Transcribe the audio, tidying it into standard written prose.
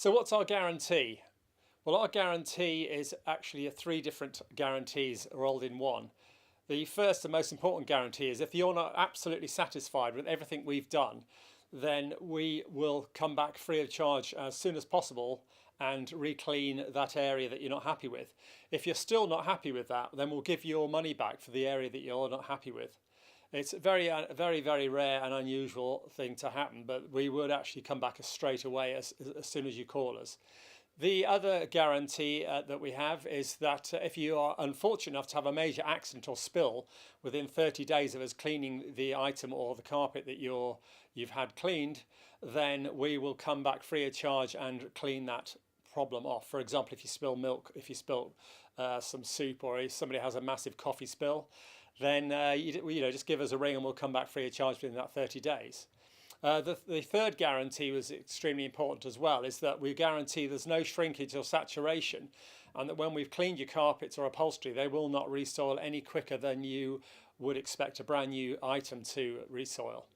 So what's our guarantee? Well, our guarantee is actually three different guarantees rolled in one. The first and most important guarantee is if you're not absolutely satisfied with everything we've done, then we will come back free of charge as soon as possible and re-clean that area that you're not happy with. If you're still not happy with that, then we'll give you your money back for the area that you're not happy with. It's a very rare and unusual thing to happen, but we would actually come back straight away as soon as you call us. The other guarantee that we have is that if you are unfortunate enough to have a major accident or spill within 30 days of us cleaning the item or the carpet that you've had cleaned, then we will come back free of charge and clean that problem off. For example, if you spill milk, if you spill some soup, or if somebody has a massive coffee spill, then just give us a ring and we'll come back free of charge within that 30 days. The third guarantee was extremely important as well, is that we guarantee there's no shrinkage or saturation, and that when we've cleaned your carpets or upholstery, they will not resoil any quicker than you would expect a brand new item to resoil.